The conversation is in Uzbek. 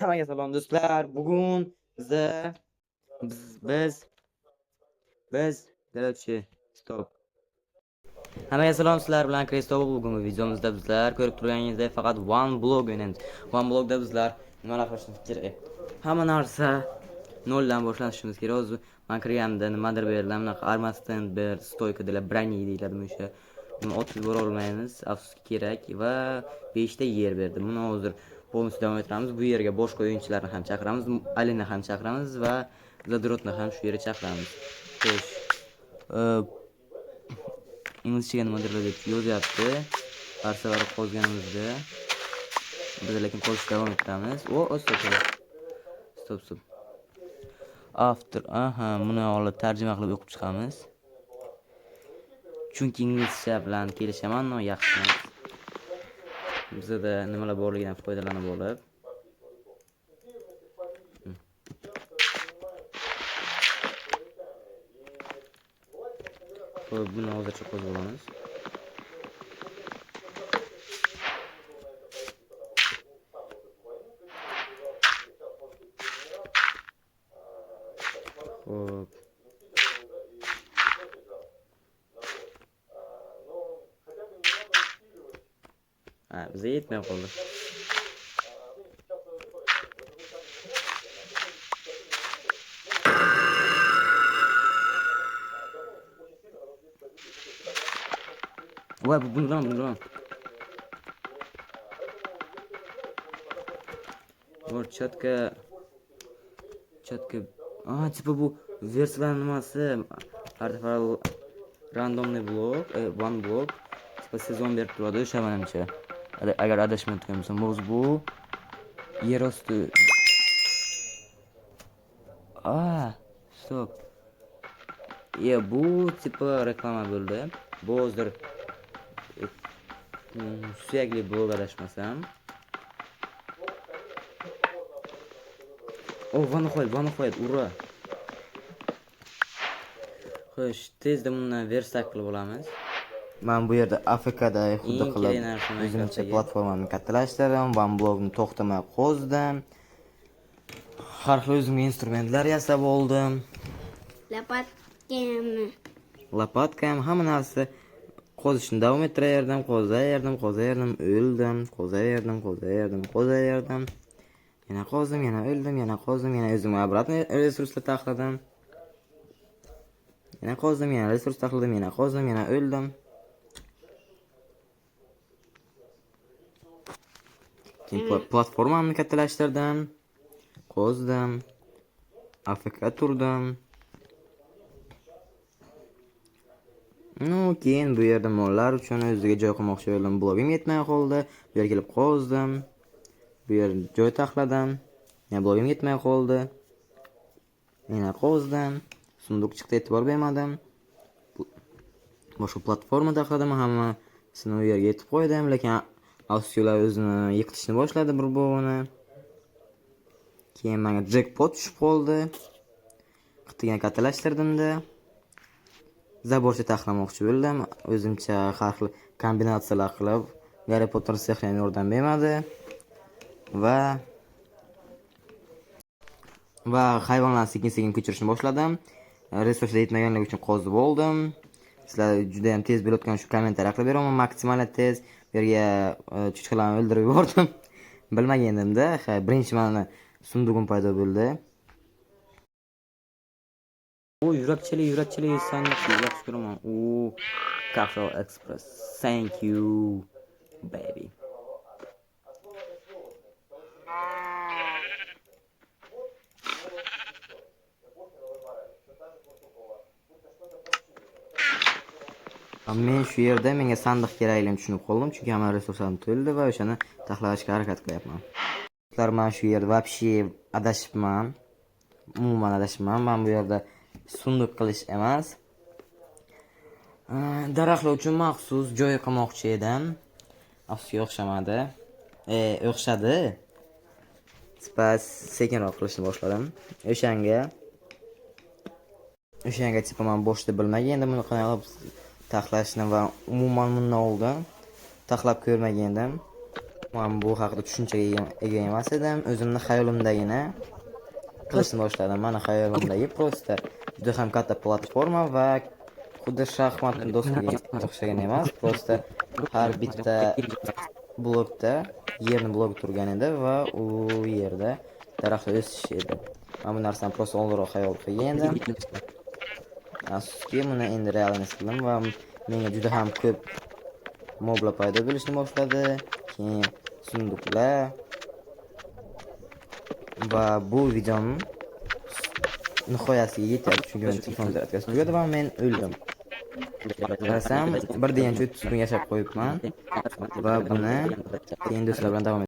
Hammaga salom do'stlar. Bugun biz Galaxy Stop. Hammaga salom, sizlar bilan Kristof. Bugungi videomizda bizlar ko'rib turganingizdek faqat One Block o'ynaymiz. One Blockda bizlar nima qilishimiz kerak? Hamma narsa noldan boshlashimiz kerak. O'zi men kirganimda nimadir berilgan, bunaqa armasdan bir stoyka deyiladi, brani deyiladi o'sha. Buni otib yubora olmaymiz, afsuski kerak va 5 ta yer berdi. Buni hozir bonus davom ettiramiz. Bu yerga boshqa o'yinchilarni ham chaqiramiz, Alini ham chaqiramiz va Zadrotni ham shu yerga chaqiramiz. Xo'sh. Inglizchaga nimadir deb yozyapti. Har safar qozganimizda biz lekin qozishda davom ettiramiz. Stop. After, buni olib tarjima qilib o'qib chiqamiz. Chunki inglizcha bilan kelishaman, yaxshi emas. Bizda nimalar borligidan foydalanib olib. Xo'p, buni hozircha qo'yib olamiz. Xo'p. Bizga yetmay qoldi. Voy, bundan. Bor chatka. Tipa bu versiyalar nimasi? Har defa randomli blok, one block. Tipa sezon berib turadi o'sha menimcha. Agar adashmayotgan bo'lsam, bu yer osti. Stop. Bu tipa reklama bo'ldi. Bu hozir suyakli blok adashmasam. Vana qo'yadi, ura. Xo'sh, tezda buni versak qilib olamiz. Men bu yerda AFKda xuddi qilib o'zimcha platformani kattalashtirdim, One Blockni to'xtamay qozdim. Har xil o'zimga instrumentlar yasab oldim. Lopatkam, hamma narsa qozishni davom ettiraverdim, qozaverdim, o'ldim, qozaverdim. Yana qozdim, yana o'ldim, yana o'zimga обратно resurslar taxladim. Yana qozdim, yana resurs taxladim, yana qozdim, yana o'ldim. Keyin platformamni kattalashtirdim, qozdim, AFK turdim. Keyin bu yerda mollar uchun o'ziga joy qilmoqchi bo'ldim. Blogim yetmay qoldi. Bu yerga kelib qozdim. Bu yer joy taxladim. Yana blogim yetmay qoldi. Yana qozdim. Sunduq chiqdi, e'tibor bermadim. Boshqa platforma taxladim, hammasini u yerga yetib qo'ydim, lekin avsiyolar o'zini yiqitishni boshladi bir bo'g'ini. Keyin menga jackpot tushib qoldi. Qittigina kattalashtirdimda. Zaborcha taxlamoqchi bo'ldim. O'zimcha har xil kombinatsiyalar qilib, Harry Potter sehriyan yordam bermadi. Va hayvonlarni sekin ko'chirishni boshladim. Resurslar yetmaganligi uchun qozib oldim. Sizlar juda ham tez bo'layotgan shu kommentariy qilib beraman, maksimal tez. Bu yerga chuchqalarni o'ldirib yubordim. Bilmagandimda, birinchi mana sundug'im paydo bo'ldi. Yurakchali sandiq yaxshi ko'raman. Cafe Express. Thank you, baby. Men shu yerda menga sandiq kerakligini tushunib qoldim, chunki hamma resurslarim to'ldi va o'shani taxlashga harakat qilyapman. Sizlar, men shu yerda вообще adashibman. Umuman adashibman. Men bu yerda sunduq qilish emas, daraxtlar uchun maxsus joy qilmoqchi edim. Afsuski o'xshamadi. O'xshadi. Spas sekinroq qilishni boshladim. O'shanga tipa men boshda bilmagandim buni qanday taxlashni va umuman bundan oldin taxlab ko'rmagandim. Men bu haqida tushunchaga ega emas edim. O'zimni xayolimdagina qilishni boshladim. Mana xayolimdagi prosta juda ham katta platforma va xuddi shaxmat doskaga o'xshagan emas, prosta har bitta blokda yerni blok turgan edi va u yerda daraxtlar o'sish edi. Men bu narsani prosta oldinroq xayol qilgan edim. Afsuski, buni endi realnost qildim va menga juda ham ko'p moblar paydo bo'lishni boshladi. Keyin sunduqlar va bu videom nihoyasiga yetyapti, chunki men telefon zaryadkasi tugadi va men o'ldim. Qarasam, bir degancha 30 kun yashab qo'yibman va buni keyin do'stlar bilan davom